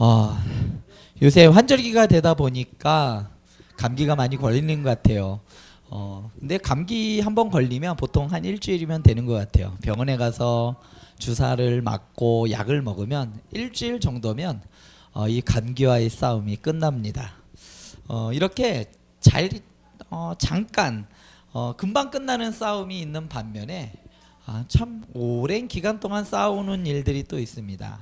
어, 요새 환절기가 되다 보니까 감기가 많이 걸리는 것 같아요. 근데 감기 한번 걸리면 보통 한 일주일이면 되는 것 같아요. 병원에 가서 주사를 맞고 약을 먹으면 일주일 정도면 이 감기와의 싸움이 끝납니다. 이렇게 잘 잠깐 금방 끝나는 싸움이 있는 반면에 참 오랜 기간 동안 싸우는 일들이 또 있습니다.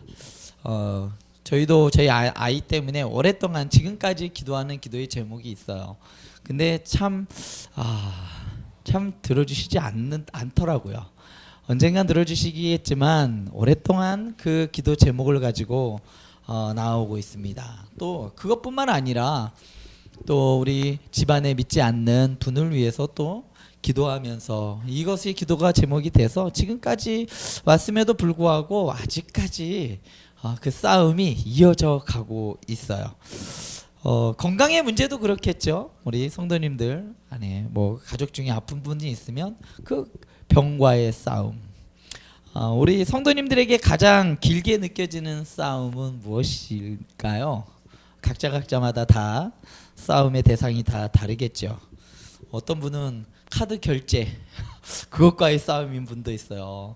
저희도 저희 아이 때문에 오랫동안 지금까지 기도하는 기도의 제목이 있어요. 근데 참 들어주시지 않더라고요. 언젠간 들어주시겠지만 오랫동안 그 기도 제목을 가지고 나오고 있습니다. 또 그것뿐만 아니라 또 우리 집안에 믿지 않는 분을 위해서 또 기도하면서 이것이 기도가 제목이 돼서 지금까지 왔음에도 불구하고 아직까지 그 싸움이 이어져 가고 있어요. 건강의 문제도 그렇겠죠. 우리 성도님들 안에 뭐 가족 중에 아픈 분이 있으면 그 병과의 싸움. 우리 성도님들에게 가장 길게 느껴지는 싸움은 무엇일까요? 각자마다 다 싸움의 대상이 다 다르겠죠. 어떤 분은 카드 결제 그것과의 싸움인 분도 있어요.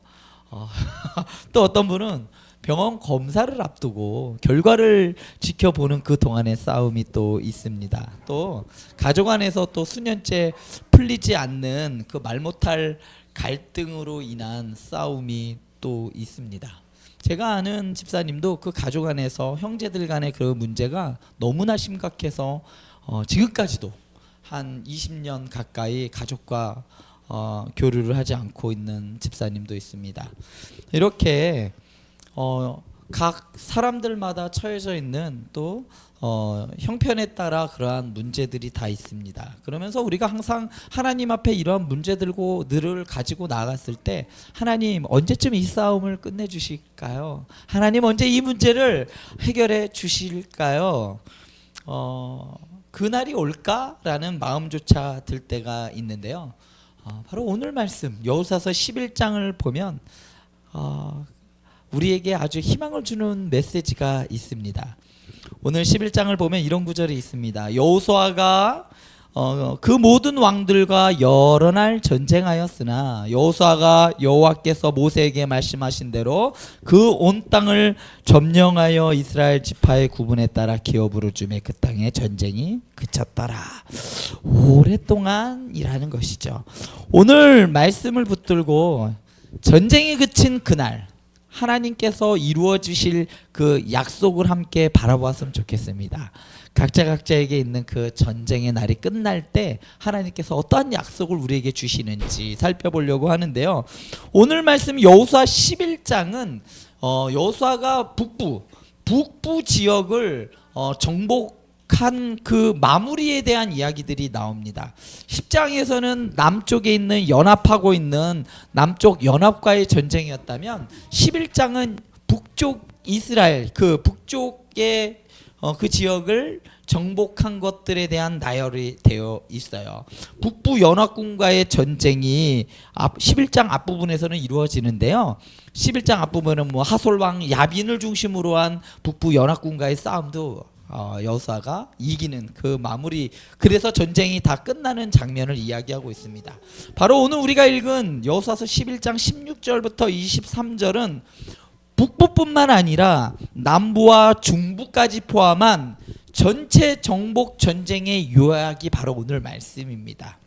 또 어떤 분은 병원 검사를 앞두고 결과를 지켜보는 그 동안의 싸움이 또 있습니다. 또 가족 안에서 또 수년째 풀리지 않는 그 말 못할 갈등으로 인한 싸움이 또 있습니다. 제가 아는 집사님도 그 가족 안에서 형제들 간의 그 문제가 너무나 심각해서 지금까지도 한 20년 가까이 가족과 교류를 하지 않고 있는 집사님도 있습니다. 이렇게 각 사람들마다 처해져 있는 또 형편에 따라 그러한 문제들이 다 있습니다. 그러면서 우리가 항상 하나님 앞에 이러한 문제들을 가지고 나갔을 때 하나님 언제쯤 이 싸움을 끝내 주실까요? 하나님 언제 이 문제를 해결해 주실까요? 그날이 올까라는 마음조차 들 때가 있는데요. 바로 오늘 말씀 여호수아서 11장을 보면 우리에게 아주 희망을 주는 메시지가 있습니다. 오늘 11장을 보면 이런 구절이 있습니다. 여호수아가 그 모든 왕들과 여러 날 전쟁하였으나 여호수아가 여호와께서 모세에게 말씀하신 대로 그 온 땅을 점령하여 이스라엘 지파의 구분에 따라 기업으로 주매 그 땅의 전쟁이 그쳤더라. 오랫동안이라는 것이죠. 오늘 말씀을 붙들고 전쟁이 그친 그날 하나님께서 이루어 주실 그 약속을 함께 바라보았으면 좋겠습니다. 각자에게 있는 그 전쟁의 날이 끝날 때 하나님께서 어떠한 약속을 우리에게 주시는지 살펴보려고 하는데요. 오늘 말씀 여호수아 11장은 여호수아가 북부 지역을 정복한 그 마무리에 대한 이야기들이 나옵니다. 10장에서는 남쪽에 있는 연합하고 있는 남쪽 연합과의 전쟁이었다면 11장은 북쪽 이스라엘 그 북쪽의 그 지역을 정복한 것들에 대한 나열이 되어 있어요. 북부 연합군과의 전쟁이 11장 앞부분에서는 이루어지는데요. 11장 앞부분은 뭐 하솔왕 야빈을 중심으로 한 북부 연합군과의 싸움도 여호수아가 이기는 그 마무리, 그래서 전쟁이 다 끝나는 장면을 이야기하고 있습니다. 바로 오늘 우리가 읽은 여호수아서 11장 16절부터 23절은 북부뿐만 아니라 남부와 중부까지 포함한 전체 정복 전쟁의 요약이 바로 오늘 말씀입니다.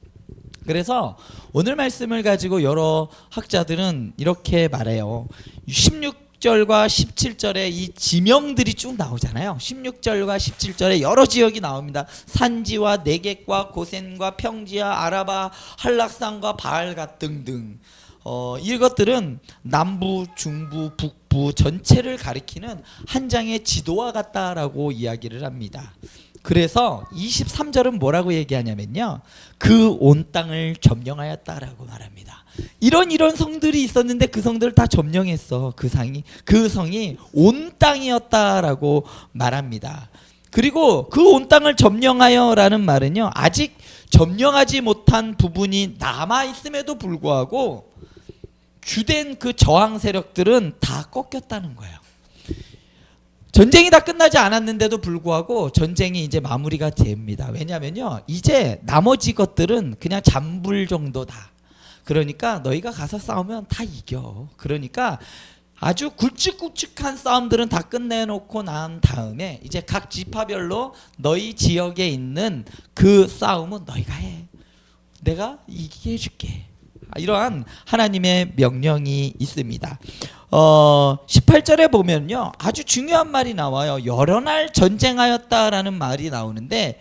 그래서 오늘 말씀을 가지고 여러 학자들은 이렇게 말해요. 16절과 17절에 이 지명들이 쭉 나오잖아요. 16절과 17절에 여러 지역이 나옵니다. 산지와 네겝과 고센과 평지와 아라바, 한락산과 바알갓 등등. 이것들은 남부, 중부, 북부 전체를 가리키는 한 장의 지도와 같다라고 이야기를 합니다. 그래서 23절은 뭐라고 얘기하냐면요, 그 온 땅을 점령하였다라고 말합니다. 이런 성들이 있었는데 그 성들을 다 점령했어. 그 성이 온 땅이었다라고 말합니다. 그리고 그 온 땅을 점령하여라는 말은요, 아직 점령하지 못한 부분이 남아 있음에도 불구하고 주된 그 저항 세력들은 다 꺾였다는 거예요. 전쟁이 다 끝나지 않았는데도 불구하고 전쟁이 이제 마무리가 됩니다. 왜냐면요, 이제 나머지 것들은 그냥 잠불 정도다. 그러니까 너희가 가서 싸우면 다 이겨. 그러니까 아주 굵직굵직한 싸움들은 다 끝내놓고 난 다음에 이제 각 지파별로 너희 지역에 있는 그 싸움은 너희가 해. 내가 이기게 해줄게. 이러한 하나님의 명령이 있습니다. 18절에 보면요, 아주 중요한 말이 나와요. 여러 날 전쟁하였다라는 말이 나오는데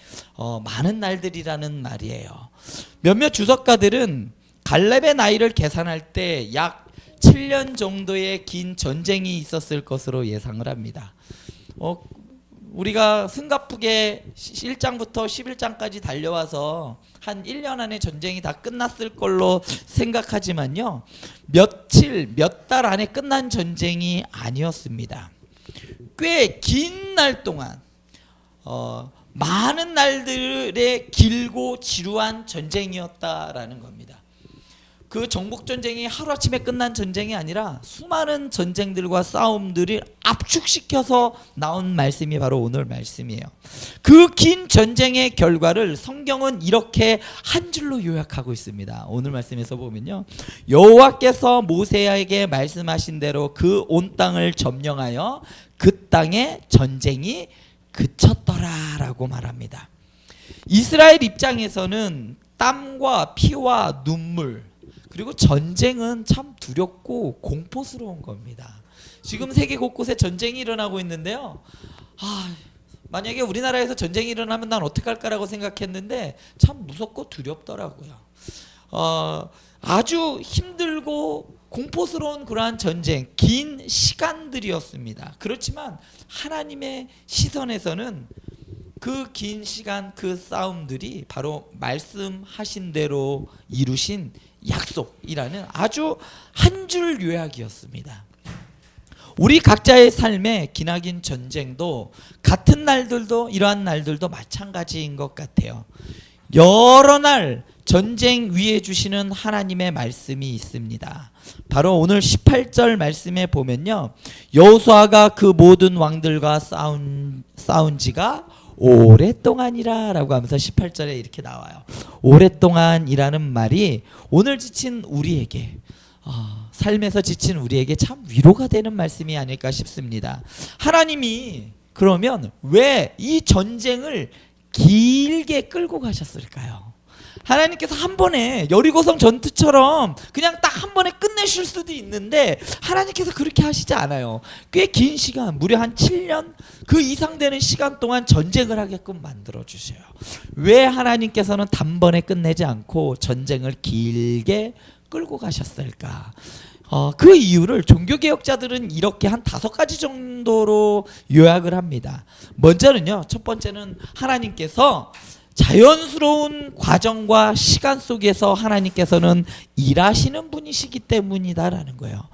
많은 날들이라는 말이에요. 몇몇 주석가들은 갈렙의 나이를 계산할 때 약 7년 정도의 긴 전쟁이 있었을 것으로 예상을 합니다. 우리가 승갑북에 1장부터 11장까지 달려와서 한 1년 안에 전쟁이 다 끝났을 걸로 생각하지만요, 며칠, 몇 달 안에 끝난 전쟁이 아니었습니다. 꽤 긴 날 동안 많은 날들의 길고 지루한 전쟁이었다라는 겁니다. 그 정복전쟁이 하루아침에 끝난 전쟁이 아니라 수많은 전쟁들과 싸움들을 압축시켜서 나온 말씀이 바로 오늘 말씀이에요. 그 긴 전쟁의 결과를 성경은 이렇게 한 줄로 요약하고 있습니다. 오늘 말씀에서 보면요, 여호와께서 모세에게 말씀하신 대로 그 온 땅을 점령하여 그 땅에 전쟁이 그쳤더라라고 말합니다. 이스라엘 입장에서는 땀과 피와 눈물, 그리고 전쟁은 참 두렵고 공포스러운 겁니다. 지금 세계 곳곳에 전쟁이 일어나고 있는데요, 만약에 우리나라에서 전쟁이 일어나면 난 어떡할까라고 생각했는데 참 무섭고 두렵더라고요. 아주 힘들고 공포스러운 그러한 전쟁, 긴 시간들이었습니다. 그렇지만 하나님의 시선에서는 그 긴 시간, 그 싸움들이 바로 말씀하신 대로 이루신 약속이라는 아주 한 줄 요약이었습니다. 우리 각자의 삶에 기나긴 전쟁도 같은 날들도 이러한 날들도 마찬가지인 것 같아요. 여러 날 전쟁 위에 주시는 하나님의 말씀이 있습니다. 바로 오늘 18절 말씀에 보면요, 여호수아가 그 모든 왕들과 싸운 지가 오랫동안이라 라고 하면서 18절에 이렇게 나와요. 오랫동안이라는 말이 오늘 지친 우리에게, 삶에서 지친 우리에게 참 위로가 되는 말씀이 아닐까 싶습니다. 하나님이 그러면 왜 이 전쟁을 길게 끌고 가셨을까요? 하나님께서 한 번에 여리고성 전투처럼 그냥 딱 한 번에 끝내실 수도 있는데 하나님께서 그렇게 하시지 않아요. 꽤 긴 시간, 무려 한 7년 그 이상 되는 시간 동안 전쟁을 하게끔 만들어 주셔요. 왜 하나님께서는 단번에 끝내지 않고 전쟁을 길게 끌고 가셨을까? 그 이유를 종교개혁자들은 이렇게 한 5가지 정도로 요약을 합니다. 먼저는요, 첫 번째는 하나님께서 자연스러운 과정과 시간 속에서 하나님께서는 일하시는 분이시기 때문이다라는 거예요.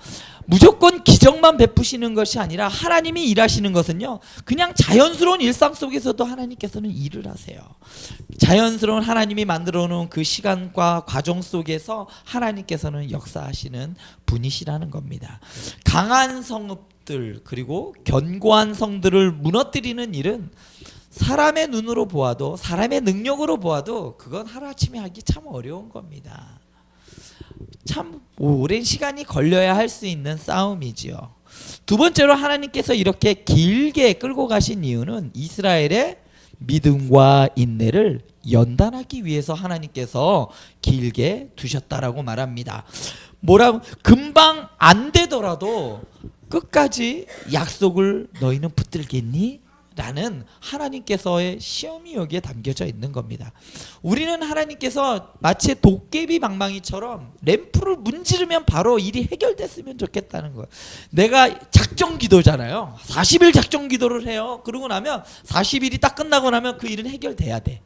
무조건 기적만 베푸시는 것이 아니라 하나님이 일하시는 것은요, 그냥 자연스러운 일상 속에서도 하나님께서는 일을 하세요. 자연스러운 하나님이 만들어 놓은 그 시간과 과정 속에서 하나님께서는 역사하시는 분이시라는 겁니다. 강한 성읍들 그리고 견고한 성들을 무너뜨리는 일은 사람의 눈으로 보아도, 사람의 능력으로 보아도 그건 하루아침에 하기 참 어려운 겁니다. 참 오랜 시간이 걸려야 할 수 있는 싸움이지요. 두 번째로 하나님께서 이렇게 길게 끌고 가신 이유는 이스라엘의 믿음과 인내를 연단하기 위해서 하나님께서 길게 두셨다라고 말합니다. 금방 안 되더라도 끝까지 약속을 너희는 붙들겠니? 라는 하나님께서의 시험이 여기에 담겨져 있는 겁니다. 우리는 하나님께서 마치 도깨비 방망이처럼 램프를 문지르면 바로 일이 해결됐으면 좋겠다는 거예요. 내가 작정 기도잖아요. 40일 작정 기도를 해요. 그러고 나면 40일이 딱 끝나고 나면 그 일은 해결돼야 돼.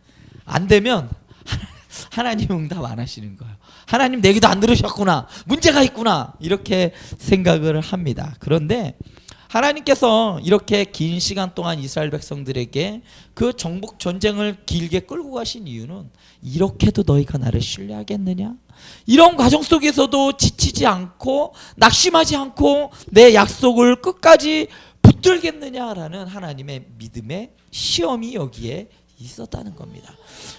안 되면 하나님 응답 안 하시는 거예요. 하나님 내 기도 안 들으셨구나, 문제가 있구나, 이렇게 생각을 합니다. 그런데 하나님께서 이렇게 긴 시간 동안 이스라엘 백성들에게 그 정복 전쟁을 길게 끌고 가신 이유는 이렇게도 너희가 나를 신뢰하겠느냐? 이런 과정 속에서도 지치지 않고 낙심하지 않고 내 약속을 끝까지 붙들겠느냐라는 하나님의 믿음의 시험이 여기에 있었다는 겁니다.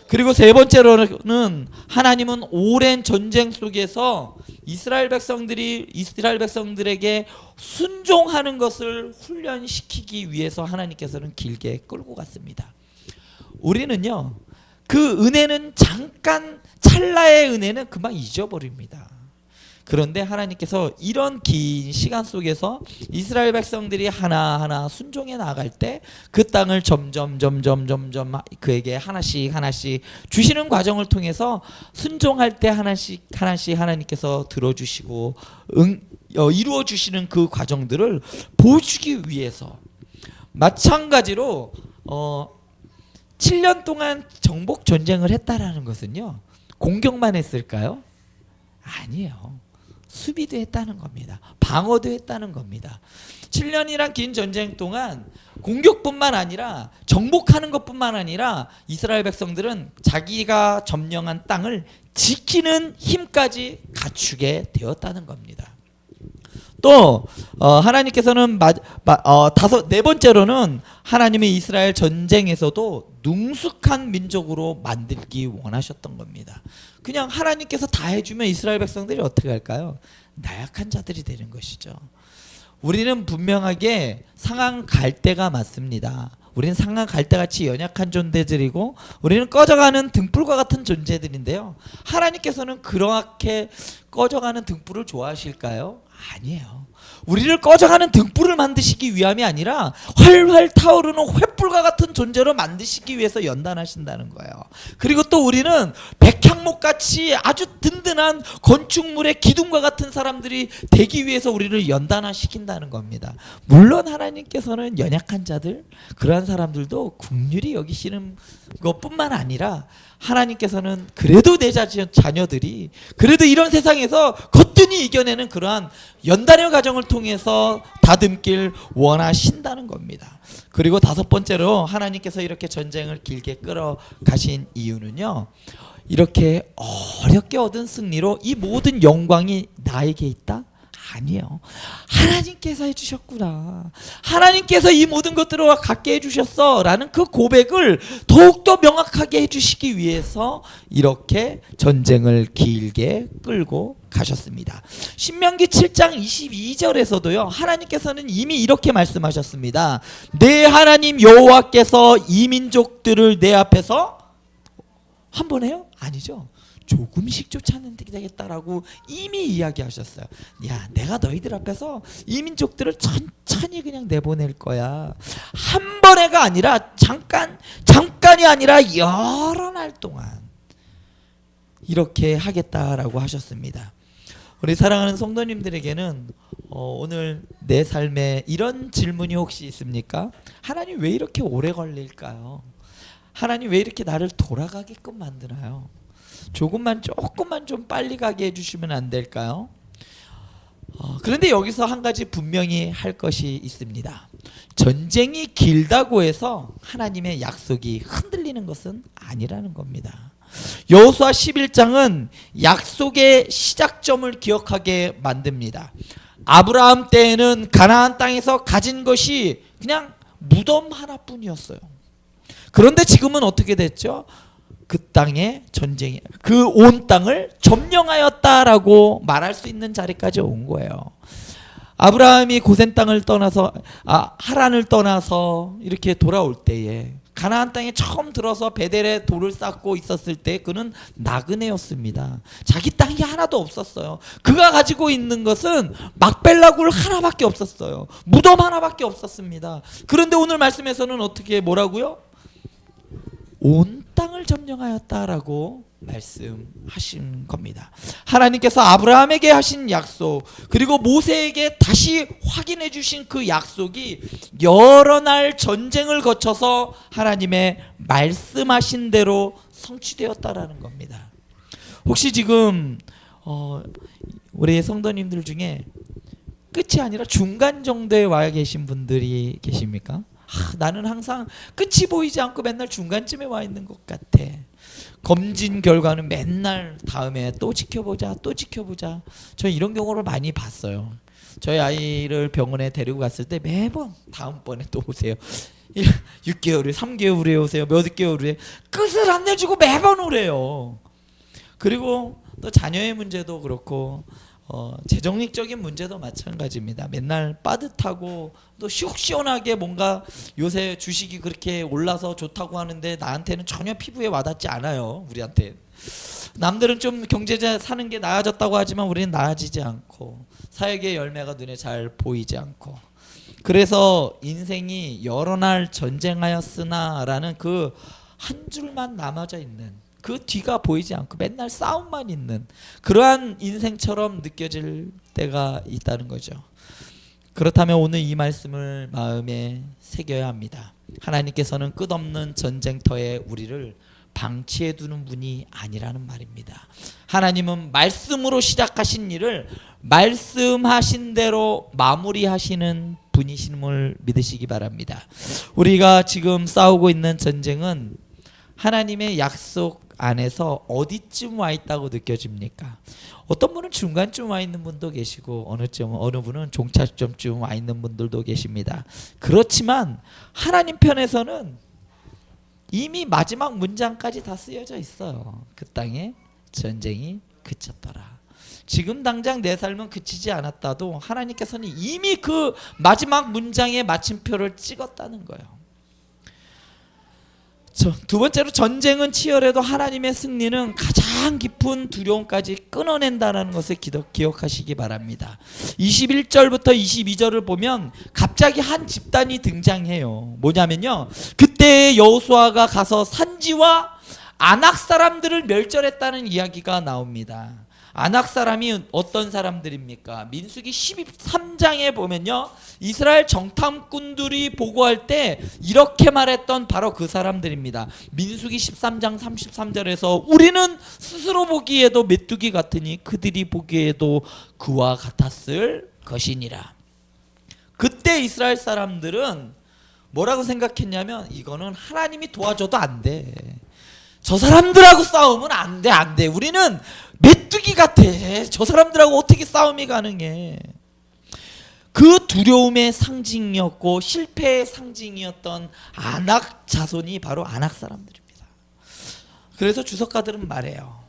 그리고 세 번째로는 하나님은 오랜 전쟁 속에서 이스라엘 백성들에게 순종하는 것을 훈련시키기 위해서 하나님께서는 길게 끌고 갔습니다. 우리는요, 그 은혜는 잠깐 찰나의 은혜는 금방 잊어버립니다. 그런데 하나님께서 이런 긴 시간 속에서 이스라엘 백성들이 하나하나 순종해 나갈 때 그 땅을 점점 그에게 하나씩 주시는 과정을 통해서 순종할 때 하나씩 하나님께서 들어주시고 이루어 주시는 그 과정들을 보여주기 위해서, 마찬가지로 7년 동안 정복 전쟁을 했다라는 것은요, 공격만 했을까요? 아니에요. 수비도 했다는 겁니다. 방어도 했다는 겁니다. 7년이란 긴 전쟁 동안 공격뿐만 아니라 정복하는 것뿐만 아니라 이스라엘 백성들은 자기가 점령한 땅을 지키는 힘까지 갖추게 되었다는 겁니다. 또 하나님께서는 네 번째로는 하나님의 이스라엘 전쟁에서도 능숙한 민족으로 만들기 원하셨던 겁니다. 그냥 하나님께서 다 해주면 이스라엘 백성들이 어떻게 할까요? 나약한 자들이 되는 것이죠. 우리는 분명하게 상한 갈대가 맞습니다. 우리는 상한 갈대같이 연약한 존재들이고 우리는 꺼져가는 등불과 같은 존재들인데요, 하나님께서는 그렇게 꺼져가는 등불을 좋아하실까요? 아니에요. 우리를 꺼져가는 등불을 만드시기 위함이 아니라 활활 타오르는 횃불과 같은 존재로 만드시기 위해서 연단하신다는 거예요. 그리고 또 우리는 백향목같이 아주 든든한 건축물의 기둥과 같은 사람들이 되기 위해서 우리를 연단시킨다는 겁니다. 물론 하나님께서는 연약한 자들, 그러한 사람들도 긍휼히 여기시는 것뿐만 아니라 하나님께서는 그래도 내 자녀들이 그래도 이런 세상에서 거뜬히 이겨내는 그러한 연단의 과정을 통해서 다듬길 원하신다는 겁니다. 그리고 다섯 번째로 하나님께서 이렇게 전쟁을 길게 끌어가신 이유는요, 이렇게 어렵게 얻은 승리로 이 모든 영광이 나에게 있다? 아니에요. 하나님께서 해주셨구나, 하나님께서 이 모든 것들을 갖게 해주셨어 라는 그 고백을 더욱더 명확하게 해주시기 위해서 이렇게 전쟁을 길게 끌고 가셨습니다. 신명기 7장 22절에서도요 하나님께서는 이미 이렇게 말씀하셨습니다. 내 하나님 여호와께서 이 민족들을 내 앞에서 한 번 해요? 아니죠. 조금씩 쫓아내면 되겠다라고 이미 이야기하셨어요. 야, 내가 너희들 앞에서 이 민족들을 천천히 그냥 내보낼 거야. 한 번에가 아니라 잠깐이 아니라 여러 날 동안 이렇게 하겠다라고 하셨습니다. 우리 사랑하는 성도님들에게는 오늘 내 삶에 이런 질문이 혹시 있습니까? 하나님 왜 이렇게 오래 걸릴까요? 하나님 왜 이렇게 나를 돌아가게끔 만드나요? 조금만 좀 빨리 가게 해주시면 안 될까요? 그런데 여기서 한 가지 분명히 할 것이 있습니다. 전쟁이 길다고 해서 하나님의 약속이 흔들리는 것은 아니라는 겁니다. 여호수아 11장은 약속의 시작점을 기억하게 만듭니다. 아브라함 때에는 가나안 땅에서 가진 것이 그냥 무덤 하나뿐이었어요. 그런데 지금은 어떻게 됐죠? 그 땅에 전쟁이, 그 온 땅을 점령하였다라고 말할 수 있는 자리까지 온 거예요. 아브라함이 고센 땅을 떠나서 하란을 떠나서 이렇게 돌아올 때에 가나안 땅에 처음 들어서 베델에 돌을 쌓고 있었을 때 그는 나그네였습니다. 자기 땅이 하나도 없었어요. 그가 가지고 있는 것은 막벨라굴 하나밖에 없었어요. 무덤 하나밖에 없었습니다. 그런데 오늘 말씀에서는 어떻게 뭐라고요? 온 땅을 점령하였다라고 말씀하신 겁니다. 하나님께서 아브라함에게 하신 약속, 그리고 모세에게 다시 확인해 주신 그 약속이 여러 날 전쟁을 거쳐서 하나님의 말씀하신 대로 성취되었다라는 겁니다. 혹시 지금 우리 성도님들 중에 끝이 아니라 중간 정도에 와 계신 분들이 계십니까? 나는 항상 끝이 보이지 않고 맨날 중간쯤에 와 있는 것 같아. 검진 결과는 맨날 다음에 또 지켜보자. 저 이런 경우를 많이 봤어요. 저희 아이를 병원에 데리고 갔을 때 매번 다음번에 또 오세요. 6개월 후에 3개월 후에 오세요. 몇 개월 후에 끝을 안 내주고 매번 오래요. 그리고 또 자녀의 문제도 그렇고 재정력적인 문제도 마찬가지입니다. 맨날 빠듯하고 또 시원하게 뭔가 요새 주식이 그렇게 올라서 좋다고 하는데 나한테는 전혀 피부에 와닿지 않아요. 우리한테. 남들은 좀 경제자 사는 게 나아졌다고 하지만 우리는 나아지지 않고 사역의 열매가 눈에 잘 보이지 않고 그래서 인생이 여러 날 전쟁하였으나 라는 그 한 줄만 남아져 있는 그 뒤가 보이지 않고 맨날 싸움만 있는 그러한 인생처럼 느껴질 때가 있다는 거죠. 그렇다면 오늘 이 말씀을 마음에 새겨야 합니다. 하나님께서는 끝없는 전쟁터에 우리를 방치해 두는 분이 아니라는 말입니다. 하나님은 말씀으로 시작하신 일을 말씀하신 대로 마무리하시는 분이심을 믿으시기 바랍니다. 우리가 지금 싸우고 있는 전쟁은 하나님의 약속 안에서 어디쯤 와 있다고 느껴집니까? 어떤 분은 중간쯤 와 있는 분도 계시고 어느 분은 종착점쯤 와 있는 분들도 계십니다. 그렇지만 하나님 편에서는 이미 마지막 문장까지 다 쓰여져 있어요. 그 땅에 전쟁이 그쳤더라. 지금 당장 내 삶은 그치지 않았다도 하나님께서는 이미 그 마지막 문장의 마침표를 찍었다는 거예요. 두 번째로 전쟁은 치열해도 하나님의 승리는 가장 깊은 두려움까지 끊어낸다는 것을 기억하시기 바랍니다. 21절부터 22절을 보면 갑자기 한 집단이 등장해요. 뭐냐면요, 그때 여호수아가 가서 산지와 아낙 사람들을 멸절했다는 이야기가 나옵니다. 아낙 사람이 어떤 사람들입니까? 민수기 13장에 보면요, 이스라엘 정탐꾼들이 보고할 때 이렇게 말했던 바로 그 사람들입니다. 민수기 13장 33절에서 우리는 스스로 보기에도 메뚜기 같으니 그들이 보기에도 그와 같았을 것이니라. 그때 이스라엘 사람들은 뭐라고 생각했냐면 이거는 하나님이 도와줘도 안 돼. 저 사람들하고 싸우면 안 돼. 우리는 메뚜기 같아. 저 사람들하고 어떻게 싸움이 가능해. 그 두려움의 상징이었고 실패의 상징이었던 아낙 자손이 바로 아낙 사람들입니다. 그래서 주석가들은 말해요.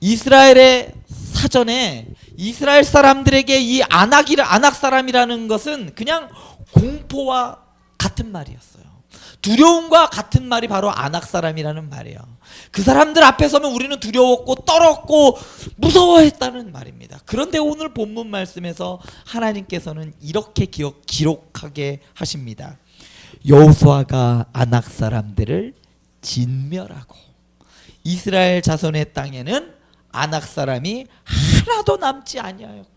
이스라엘의 사전에 이스라엘 사람들에게 이 아낙 사람이라는 것은 그냥 공포와 같은 말이었어요. 두려움과 같은 말이 바로 아낙 사람이라는 말이에요. 그 사람들 앞에 서면 우리는 두려웠고 떨었고 무서워했다는 말입니다. 그런데 오늘 본문 말씀에서 하나님께서는 이렇게 기록하게 하십니다. 여호수아가 아낙 사람들을 진멸하고 이스라엘 자손의 땅에는 아낙 사람이 하나도 남지 아니하였고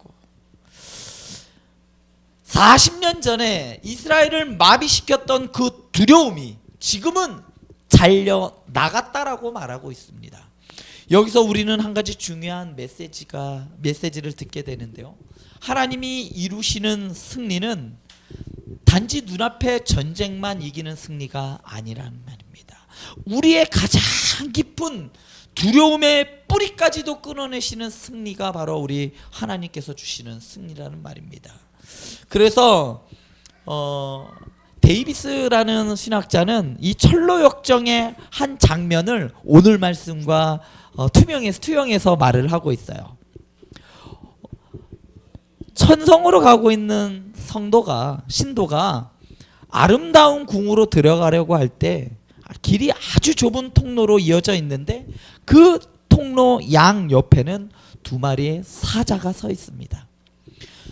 40년 전에 이스라엘을 마비시켰던 그 두려움이 지금은 잘려 나갔다라고 말하고 있습니다. 여기서 우리는 한 가지 중요한 메시지를 듣게 되는데요. 하나님이 이루시는 승리는 단지 눈앞의 전쟁만 이기는 승리가 아니라는 말입니다. 우리의 가장 깊은 두려움의 뿌리까지도 끊어내시는 승리가 바로 우리 하나님께서 주시는 승리라는 말입니다. 그래서 데이비스라는 신학자는 이 철로 역정의 한 장면을 오늘 말씀과 투영해서 말을 하고 있어요. 천성으로 가고 있는 신도가 아름다운 궁으로 들어가려고 할 때 길이 아주 좁은 통로로 이어져 있는데 그 통로 양 옆에는 두 마리의 사자가 서 있습니다.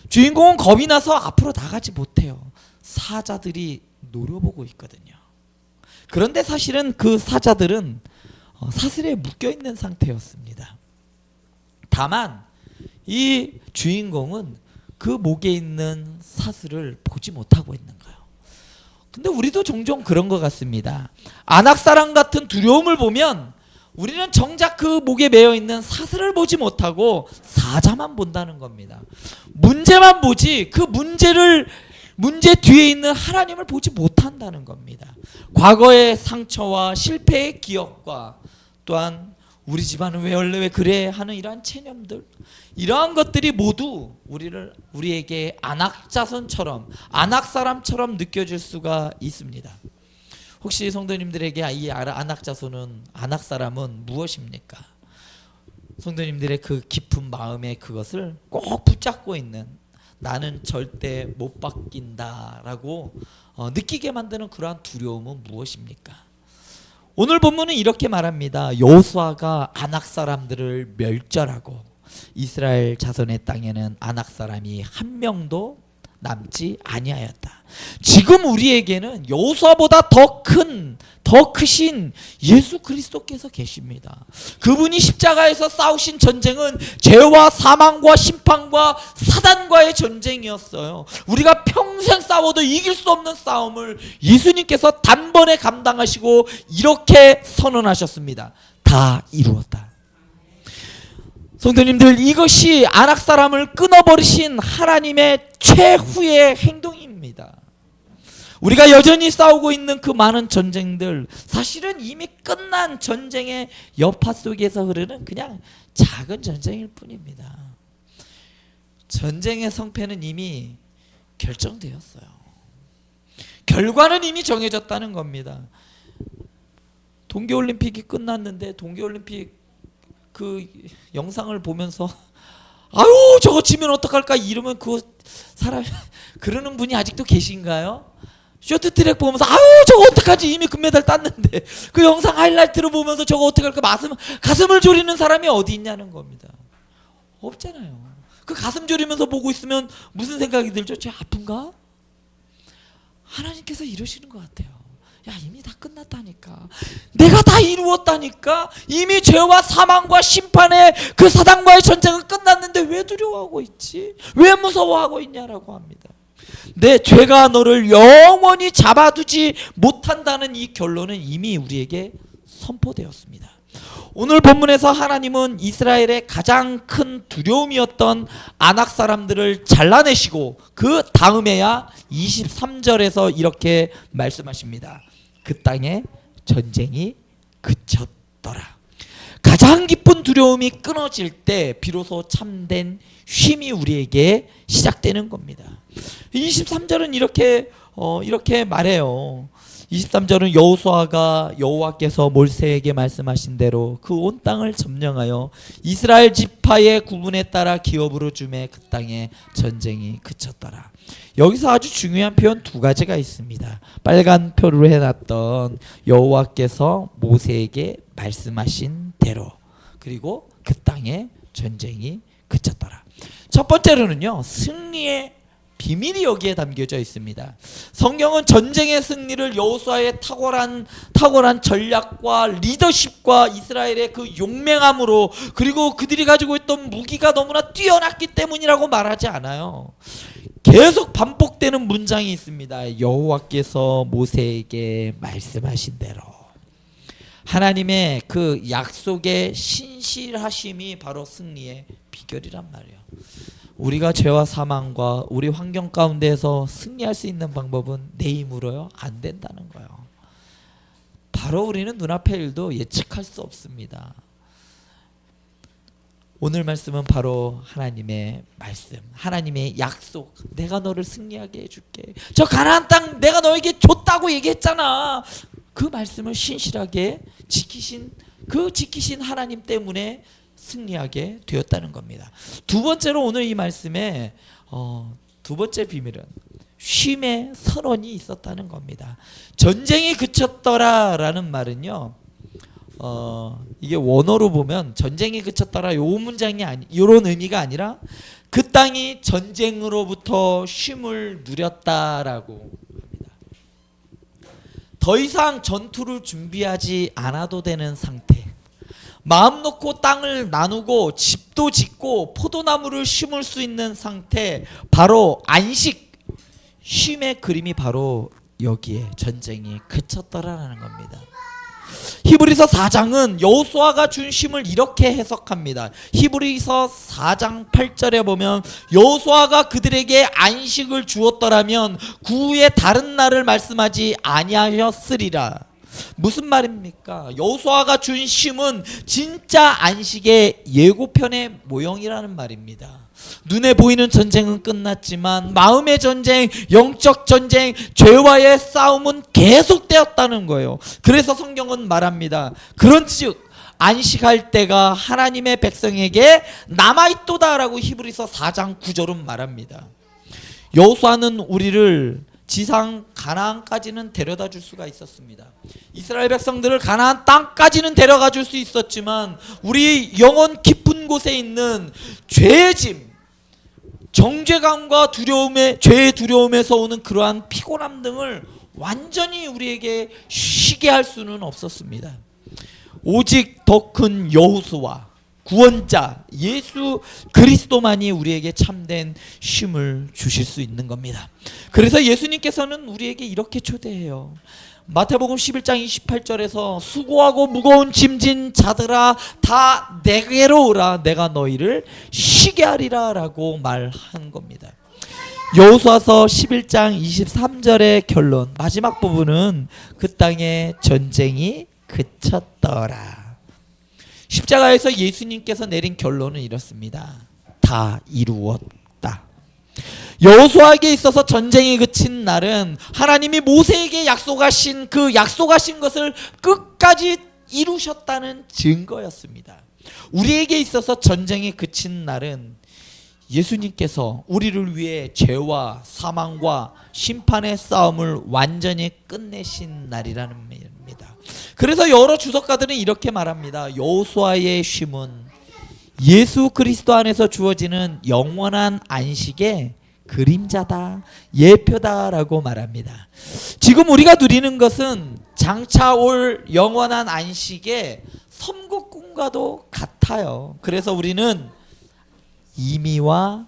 주인공은 겁이 나서 앞으로 나가지 못해요. 사자들이 노려보고 있거든요. 그런데 사실은 그 사자들은 사슬에 묶여있는 상태였습니다. 다만 이 주인공은 그 목에 있는 사슬을 보지 못하고 있는 거예요. 근데 우리도 종종 그런 것 같습니다. 안악사랑 같은 두려움을 보면 우리는 정작 그 목에 매여 있는 사슬을 보지 못하고 사자만 본다는 겁니다. 문제만 보지 그 문제 뒤에 있는 하나님을 보지 못한다는 겁니다. 과거의 상처와 실패의 기억과 또한 우리 집안은 왜 원래 왜 그래 하는 이러한 체념들, 이러한 것들이 모두 우리에게 안악자손처럼, 안악사람처럼 느껴질 수가 있습니다. 혹시 성도님들에게 이 안악자손은, 안악사람은 무엇입니까? 성도님들의 그 깊은 마음에 그것을 꼭 붙잡고 있는, 나는 절대 못 바뀐다라고 느끼게 만드는 그러한 두려움은 무엇입니까? 오늘 본문은 이렇게 말합니다. 여호수아가 아낙 사람들을 멸절하고 이스라엘 자손의 땅에는 아낙 사람이 한 명도 남지 아니하였다. 지금 우리에게는 여호수아보다 더 크신 예수 그리스도께서 계십니다. 그분이 십자가에서 싸우신 전쟁은 죄와 사망과 심판과 사단과의 전쟁이었어요. 우리가 평생 싸워도 이길 수 없는 싸움을 예수님께서 단번에 감당하시고 이렇게 선언하셨습니다. 다 이루었다. 성도님들, 이것이 아낙 사람을 끊어버리신 하나님의 최후의 행동입니다. 우리가 여전히 싸우고 있는 그 많은 전쟁들, 사실은 이미 끝난 전쟁의 여파 속에서 흐르는 그냥 작은 전쟁일 뿐입니다. 전쟁의 성패는 이미 결정되었어요. 결과는 이미 정해졌다는 겁니다. 동계올림픽이 끝났는데 동계올림픽 그 영상을 보면서 아유 저거 지면 어떡할까 이러면 그 사람 그러는 분이 아직도 계신가요? 쇼트트랙 보면서 아유 저거 어떡하지 이미 금메달 땄는데 그 영상 하이라이트를 보면서 저거 어떡할까 가슴을 졸이는 사람이 어디 있냐는 겁니다. 없잖아요. 그 가슴 졸이면서 보고 있으면 무슨 생각이 들죠? 쟤 아픈가? 하나님께서 이러시는 것 같아요. 야 이미 다 끝났다니까. 내가 다 이루었다니까. 이미 죄와 사망과 심판의 그 사단과의 전쟁은 끝났는데 왜 두려워하고 있지? 왜 무서워하고 있냐라고 합니다. 내 죄가 너를 영원히 잡아두지 못한다는 이 결론은 이미 우리에게 선포되었습니다. 오늘 본문에서 하나님은 이스라엘의 가장 큰 두려움이었던 아낙 사람들을 잘라내시고 그 다음에야 23절에서 이렇게 말씀하십니다. 그 땅에 전쟁이 그쳤더라. 가장 깊은 두려움이 끊어질 때 비로소 참된 쉼이 우리에게 시작되는 겁니다. 23절은 이렇게 말해요. 23절은 여호수아가 여호와께서 몰세에게 말씀하신 대로 그 온 땅을 점령하여 이스라엘 지파의 구분에 따라 기업으로 주매 그 땅에 전쟁이 그쳤더라. 여기서 아주 중요한 표현 두 가지가 있습니다. 빨간 표로 해놨던 여호와께서 모세에게 말씀하신 대로, 그리고 그 땅에 전쟁이 그쳤더라. 첫 번째로는요, 승리의 비밀이 여기에 담겨져 있습니다. 성경은 전쟁의 승리를 여호수아의 탁월한 전략과 리더십과 이스라엘의 그 용맹함으로, 그리고 그들이 가지고 있던 무기가 너무나 뛰어났기 때문이라고 말하지 않아요. 계속 반복되는 문장이 있습니다. 여호와께서 모세에게 말씀하신 대로. 하나님의 그 약속의 신실하심이 바로 승리의 비결이란 말이에요. 우리가 죄와 사망과 우리 환경 가운데에서 승리할 수 있는 방법은 내 힘으로요? 안 된다는 거예요. 바로 우리는 눈앞의 일도 예측할 수 없습니다. 오늘 말씀은 바로 하나님의 말씀, 하나님의 약속. 내가 너를 승리하게 해줄게. 저 가나안 땅 내가 너에게 줬다고 얘기했잖아. 그 말씀을 신실하게 지키신 하나님 때문에 승리하게 되었다는 겁니다. 두 번째로 오늘 이 말씀에 두 번째 비밀은 쉼의 선언이 있었다는 겁니다. 전쟁이 그쳤더라라는 말은요, 이게 원어로 보면 전쟁이 그쳤더라 요 문장이 이런 의미가 아니라 그 땅이 전쟁으로부터 쉼을 누렸다라고 합니다. 더 이상 전투를 준비하지 않아도 되는 상태, 마음 놓고 땅을 나누고 집도 짓고 포도나무를 심을 수 있는 상태, 바로 안식, 쉼의 그림이 바로 여기에 전쟁이 그쳤더라라는 겁니다. 히브리서 4장은 여호수아가 준 쉼을 이렇게 해석합니다. 히브리서 4장 8절에 보면 여호수아가 그들에게 안식을 주었더라면 그 후에 다른 날을 말씀하지 아니하였으리라. 무슨 말입니까? 여호수아가 준 쉼은 진짜 안식의 예고편의 모형이라는 말입니다. 눈에 보이는 전쟁은 끝났지만 마음의 전쟁, 영적 전쟁, 죄와의 싸움은 계속되었다는 거예요. 그래서 성경은 말합니다. 그런즉 안식할 때가 하나님의 백성에게 남아있도다라고 히브리서 4장 9절은 말합니다. 여호수아는 우리를 지상 가나안까지는 데려다 줄 수가 있었습니다. 이스라엘 백성들을 가나안 땅까지는 데려가 줄 수 있었지만 우리 영혼 깊은 곳에 있는 죄의 짐, 정죄감과 두려움에, 죄의 두려움에서 오는 그러한 피곤함 등을 완전히 우리에게 쉬게 할 수는 없었습니다. 오직 더 큰 여호수아, 구원자 예수 그리스도만이 우리에게 참된 쉼을 주실 수 있는 겁니다. 그래서 예수님께서는 우리에게 이렇게 초대해요. 마태복음 11장 28절에서 수고하고 무거운 짐진 자들아 다 내게로 오라 내가 너희를 쉬게 하리라 라고 말한 겁니다. 여호수아서 11장 23절의 결론, 마지막 부분은 그 땅에 전쟁이 그쳤더라. 십자가에서 예수님께서 내린 결론은 이렇습니다. 다 이루었다. 여호수아에게 있어서 전쟁이 그친 날은 하나님이 모세에게 약속하신 그 약속하신 것을 끝까지 이루셨다는 증거였습니다. 우리에게 있어서 전쟁이 그친 날은 예수님께서 우리를 위해 죄와 사망과 심판의 싸움을 완전히 끝내신 날이라는 말입니다. 그래서 여러 주석가들은 이렇게 말합니다. 여호수아의 쉼은 예수 그리스도 안에서 주어지는 영원한 안식의 그림자다, 예표다라고 말합니다. 지금 우리가 누리는 것은 장차 올 영원한 안식의 섬국군과도 같아요. 그래서 우리는 이미와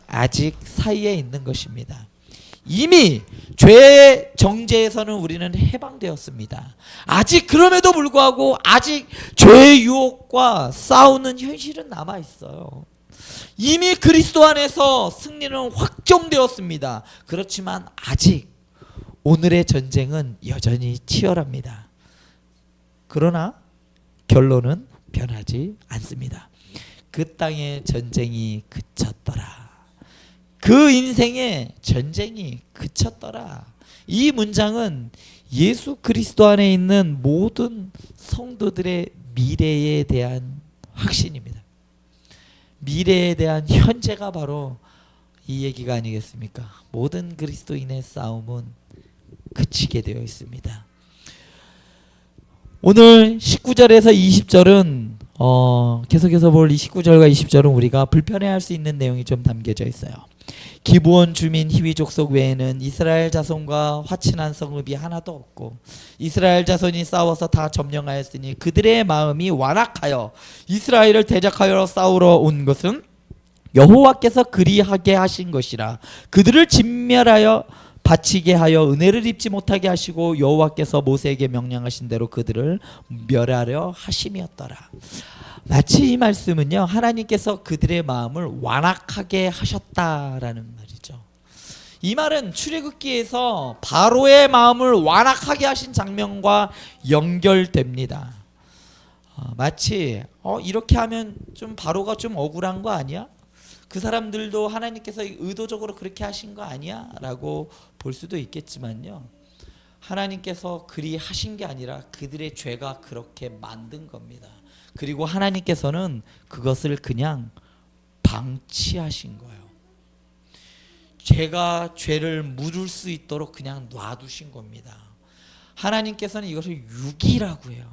아직 사이에 있는 것입니다. 이미 죄의 정죄에서는 우리는 해방되었습니다. 아직 그럼에도 불구하고 아직 죄의 유혹과 싸우는 현실은 남아 있어요. 이미 그리스도 안에서 승리는 확정되었습니다. 그렇지만 아직 오늘의 전쟁은 여전히 치열합니다. 그러나 결론은 변하지 않습니다. 그 땅의 전쟁이 그쳤더라. 그 인생의 전쟁이 그쳤더라. 이 문장은 예수 그리스도 안에 있는 모든 성도들의 미래에 대한 확신입니다. 미래에 대한 현재가 바로 이 얘기가 아니겠습니까? 모든 그리스도인의 싸움은 그치게 되어 있습니다. 오늘 19절에서 20절은 계속해서 볼 이 19절과 20절은 우리가 불편해할 수 있는 내용이 좀 담겨져 있어요. 기브온 주민 히위 족속 외에는 이스라엘 자손과 화친한 성읍이 하나도 없고 이스라엘 자손이 싸워서 다 점령하였으니 그들의 마음이 완악하여 이스라엘을 대적하여 싸우러 온 것은 여호와께서 그리하게 하신 것이라. 그들을 진멸하여 바치게 하여 은혜를 입지 못하게 하시고 여호와께서 모세에게 명령하신 대로 그들을 멸하려 하심이었더라. 마치 이 말씀은요, 하나님께서 그들의 마음을 완악하게 하셨다라는 말이죠. 이 말은 출애굽기에서 바로의 마음을 완악하게 하신 장면과 연결됩니다. 마치 이렇게 하면 좀 바로가 좀 억울한 거 아니야? 그 사람들도 하나님께서 의도적으로 그렇게 하신 거 아니야? 라고 볼 수도 있겠지만요, 하나님께서 그리 하신 게 아니라 그들의 죄가 그렇게 만든 겁니다. 그리고 하나님께서는 그것을 그냥 방치하신 거예요. 죄가 죄를 물을 수 있도록 그냥 놔두신 겁니다. 하나님께서는 이것을 유기라고 해요.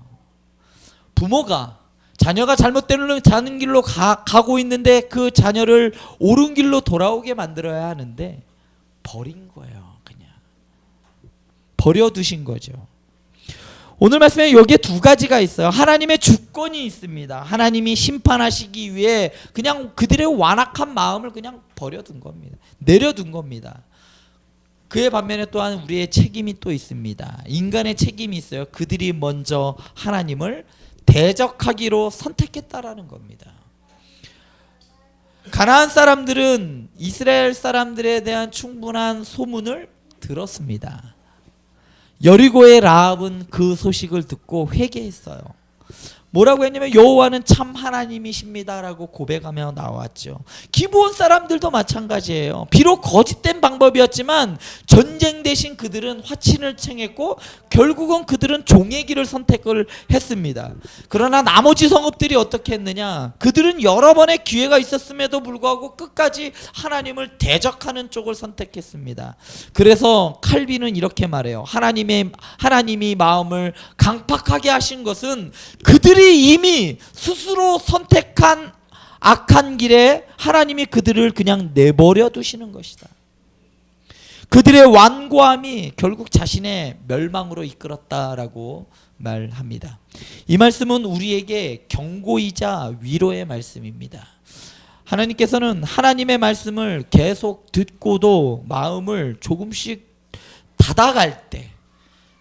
부모가 자녀가 잘못되는 자는 길로 가고 있는데 그 자녀를 옳은 길로 돌아오게 만들어야 하는데 버린 거예요. 그냥 버려두신 거죠. 오늘 말씀에 여기에 두 가지가 있어요. 하나님의 주권이 있습니다. 하나님이 심판하시기 위해 그냥 그들의 완악한 마음을 그냥 버려둔 겁니다. 내려둔 겁니다. 그의 반면에 또한 우리의 책임이 또 있습니다. 인간의 책임이 있어요. 그들이 먼저 하나님을 대적하기로 선택했다라는 겁니다. 가나안 사람들은 이스라엘 사람들에 대한 충분한 소문을 들었습니다. 여리고의 라합은 그 소식을 듣고 회개했어요. 뭐라고 했냐면 여호와는 참 하나님이십니다라고 고백하며 나왔죠. 기브온 사람들도 마찬가지예요. 비록 거짓된 방법이었지만 전쟁 대신 그들은 화친을 청했고 결국은 그들은 종의 길을 선택을 했습니다. 그러나 나머지 성읍들이 어떻게 했느냐? 그들은 여러 번의 기회가 있었음에도 불구하고 끝까지 하나님을 대적하는 쪽을 선택했습니다. 그래서 칼빈은 이렇게 말해요. 하나님이 마음을 강팍하게 하신 것은 그들이 이미 스스로 선택한 악한 길에 하나님이 그들을 그냥 내버려 두시는 것이다. 그들의 완고함이 결국 자신의 멸망으로 이끌었다라고 말합니다. 이 말씀은 우리에게 경고이자 위로의 말씀입니다. 하나님께서는 하나님의 말씀을 계속 듣고도 마음을 조금씩 닫아갈 때,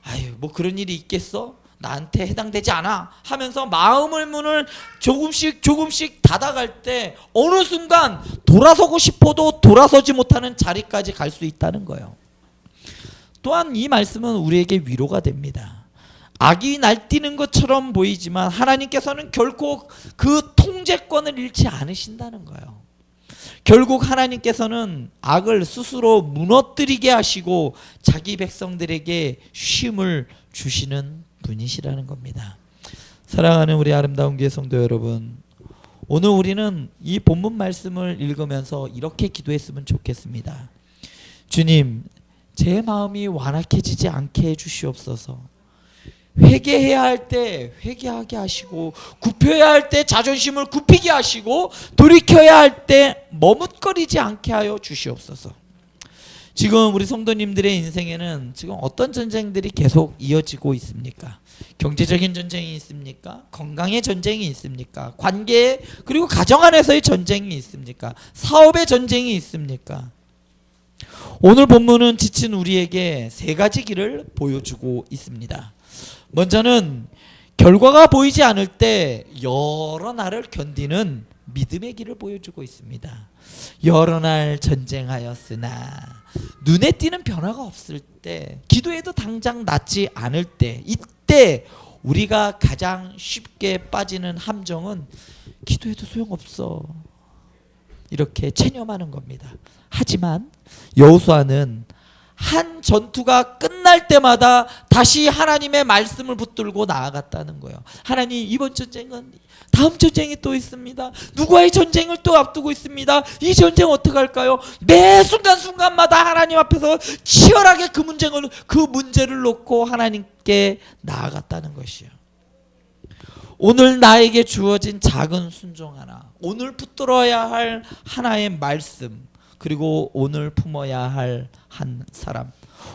아유 뭐 그런 일이 있겠어? 나한테 해당되지 않아 하면서 마음의 문을 조금씩 닫아갈 때 어느 순간 돌아서고 싶어도 돌아서지 못하는 자리까지 갈 수 있다는 거예요. 또한 이 말씀은 우리에게 위로가 됩니다. 악이 날뛰는 것처럼 보이지만 하나님께서는 결코 그 통제권을 잃지 않으신다는 거예요. 결국 하나님께서는 악을 스스로 무너뜨리게 하시고 자기 백성들에게 쉼을 주시는 분이시라는 겁니다. 사랑하는 우리 아름다운 교회 성도 여러분, 오늘 우리는 이 본문 말씀을 읽으면서 이렇게 기도했으면 좋겠습니다. 주님, 제 마음이 완악해지지 않게 해주시옵소서. 회개해야 할 때 회개하게 하시고, 굽혀야 할 때 자존심을 굽히게 하시고, 돌이켜야 할 때 머뭇거리지 않게 하여 주시옵소서. 지금 우리 성도님들의 인생에는 지금 어떤 전쟁들이 계속 이어지고 있습니까? 경제적인 전쟁이 있습니까? 건강의 전쟁이 있습니까? 관계 그리고 가정 안에서의 전쟁이 있습니까? 사업의 전쟁이 있습니까? 오늘 본문은 지친 우리에게 세 가지 길을 보여주고 있습니다. 먼저는 결과가 보이지 않을 때 여러 날을 견디는 믿음의 길을 보여주고 있습니다. 여러 날 전쟁하였으나 눈에 띄는 변화가 없을 때, 기도해도 당장 낫지 않을 때, 이때 우리가 가장 쉽게 빠지는 함정은 기도해도 소용없어, 이렇게 체념하는 겁니다. 하지만 여호수아는 한 전투가 끝날 때마다 다시 하나님의 말씀을 붙들고 나아갔다는 거예요. 하나님, 이번 전쟁은 다음 전쟁이 또 있습니다. 누구와의 전쟁을 또 앞두고 있습니다. 이 전쟁 어떡할까요? 매 순간순간마다 하나님 앞에서 치열하게 그 문제를 놓고 하나님께 나아갔다는 것이요. 오늘 나에게 주어진 작은 순종 하나, 오늘 붙들어야 할 하나의 말씀, 그리고 오늘 품어야 할 한 사람,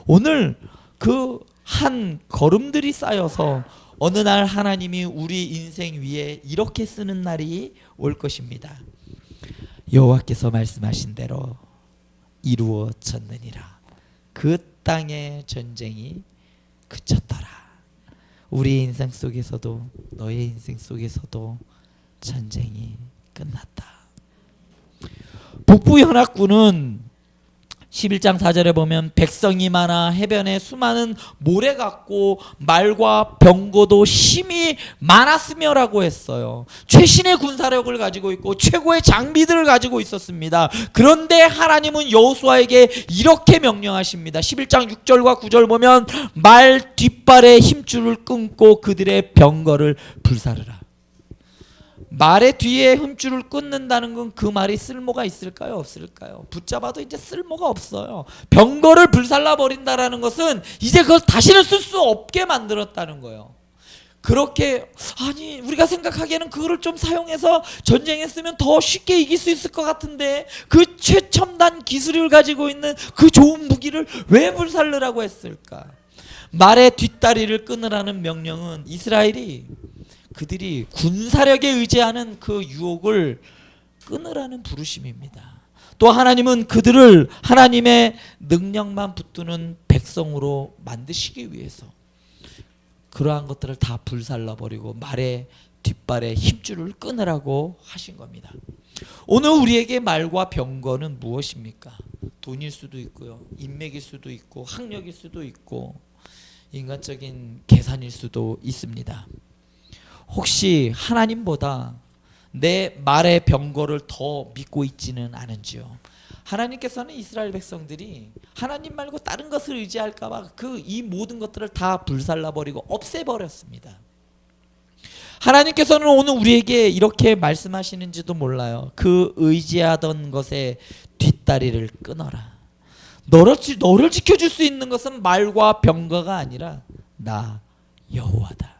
오늘 그 한 걸음들이 쌓여서 어느 날 하나님이 우리 인생 위에 이렇게 쓰는 날이 올 것입니다. 여호와께서 말씀하신 대로 이루어졌느니라. 그 땅의 전쟁이 그쳤더라. 우리 인생 속에서도, 너의 인생 속에서도 전쟁이 끝났다. 북부연합군은 11장 4절에 보면 백성이 많아 해변에 수많은 모래 같고 말과 병거도 심히 많았으며라고 했어요. 최신의 군사력을 가지고 있고 최고의 장비들을 가지고 있었습니다. 그런데 하나님은 여호수아에게 이렇게 명령하십니다. 11장 6절과 9절 보면 말 뒷발의 힘줄을 끊고 그들의 병거를 불사르라. 말의 뒤에 힘줄을 끊는다는 건 그 말이 쓸모가 있을까요? 없을까요? 붙잡아도 이제 쓸모가 없어요. 병거를 불살라 버린다라는 것은 이제 그걸 다시는 쓸 수 없게 만들었다는 거예요. 그렇게, 아니 우리가 생각하기에는 그거를 좀 사용해서 전쟁했으면 더 쉽게 이길 수 있을 것 같은데 그 최첨단 기술을 가지고 있는 그 좋은 무기를 왜 불살르라고 했을까? 말의 뒷다리를 끊으라는 명령은 이스라엘이 그들이 군사력에 의지하는 그 유혹을 끊으라는 부르심입니다. 또 하나님은 그들을 하나님의 능력만 붙드는 백성으로 만드시기 위해서 그러한 것들을 다 불살라버리고 말의 뒷발에 힘줄을 끊으라고 하신 겁니다. 오늘 우리에게 말과 병거는 무엇입니까? 돈일 수도 있고요, 인맥일 수도 있고, 학력일 수도 있고, 인간적인 계산일 수도 있습니다. 혹시 하나님보다 내 말의 병거를 더 믿고 있지는 않은지요? 하나님께서는 이스라엘 백성들이 하나님 말고 다른 것을 의지할까봐 이 모든 것들을 다 불살라버리고 없애버렸습니다. 하나님께서는 오늘 우리에게 이렇게 말씀하시는지도 몰라요. 그 의지하던 것에 뒷다리를 끊어라. 너를 지켜줄 수 있는 것은 말과 병거가 아니라 나 여호와다.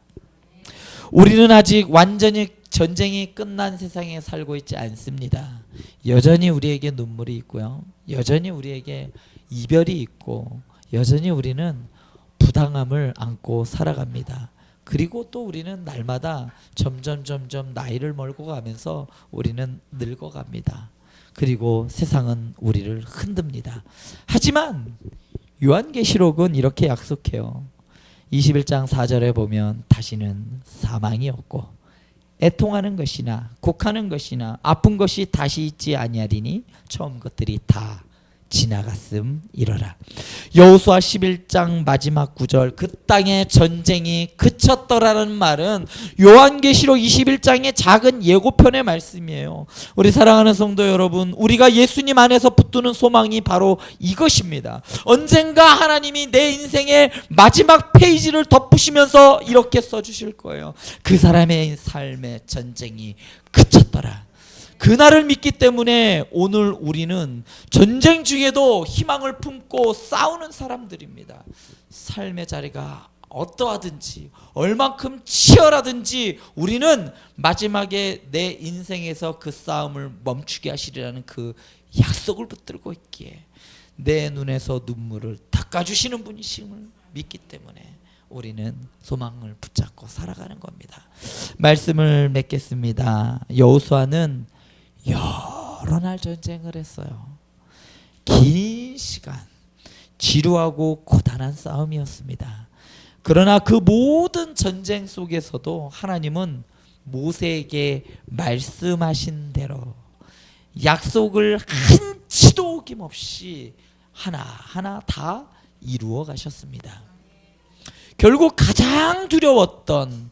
우리는 아직 완전히 전쟁이 끝난 세상에 살고 있지 않습니다. 여전히 우리에게 눈물이 있고요. 여전히 우리에게 이별이 있고 여전히 우리는 부당함을 안고 살아갑니다. 그리고 또 우리는 날마다 점점 나이를 먹고 가면서 우리는 늙어갑니다. 그리고 세상은 우리를 흔듭니다. 하지만 요한계시록은 이렇게 약속해요. 21장 4절에 보면 다시는 사망이 없고 애통하는 것이나 곡하는 것이나 아픈 것이 다시 있지 아니하리니 처음 것들이 다 지나갔음이러라. 여호수아 11장 마지막 구절 그 땅의 전쟁이 그쳤더라는 말은 요한계시록 21장의 작은 예고편의 말씀이에요. 우리 사랑하는 성도 여러분, 우리가 예수님 안에서 붙드는 소망이 바로 이것입니다. 언젠가 하나님이 내 인생의 마지막 페이지를 덮으시면서 이렇게 써주실 거예요. 그 사람의 삶의 전쟁이 그쳤더라. 그날을 믿기 때문에 오늘 우리는 전쟁 중에도 희망을 품고 싸우는 사람들입니다. 삶의 자리가 어떠하든지 얼만큼 치열하든지 우리는 마지막에 내 인생에서 그 싸움을 멈추게 하시리라는 그 약속을 붙들고 있기에 내 눈에서 눈물을 닦아주시는 분이심을 믿기 때문에 우리는 소망을 붙잡고 살아가는 겁니다. 말씀을 맺겠습니다. 여호수아는 여러 날 전쟁을 했어요. 긴 시간 지루하고 고단한 싸움이었습니다. 그러나 그 모든 전쟁 속에서도 하나님은 모세에게 말씀하신 대로 약속을 한치도 어김없이 하나하나 다 이루어 가셨습니다. 결국 가장 두려웠던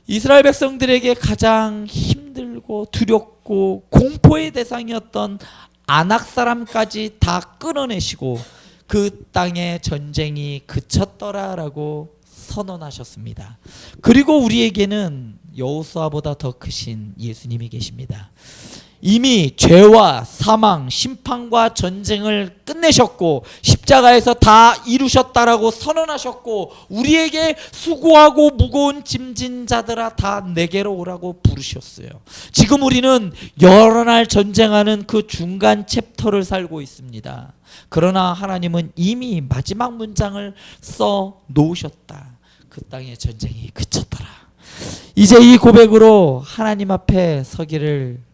이스라엘 백성들에게 가장 힘들고 두렵고 공포의 대상이었던 아낙 사람까지 다 끊어내시고 그 땅의 전쟁이 그쳤더라라고 선언하셨습니다. 그리고 우리에게는 여호수아보다 더 크신 예수님이 계십니다. 이미 죄와 사망, 심판과 전쟁을 끝내셨고 십자가에서 다 이루셨다라고 선언하셨고 우리에게 수고하고 무거운 짐진 자들아 다 내게로 오라고 부르셨어요. 지금 우리는 여러 날 전쟁하는 그 중간 챕터를 살고 있습니다. 그러나 하나님은 이미 마지막 문장을 써 놓으셨다. 그 땅의 전쟁이 그쳤더라. 이제 이 고백으로 하나님 앞에 서기를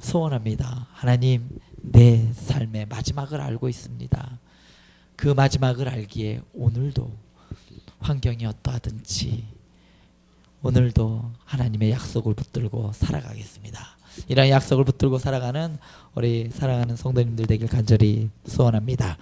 소원합니다. 하나님, 내 삶의 마지막을 알고 있습니다. 그 마지막을 알기에 오늘도 환경이 어떠하든지 오늘도 하나님의 약속을 붙들고 살아가겠습니다. 이런 약속을 붙들고 살아가는 우리 사랑하는 성도님들 되길 간절히 소원합니다.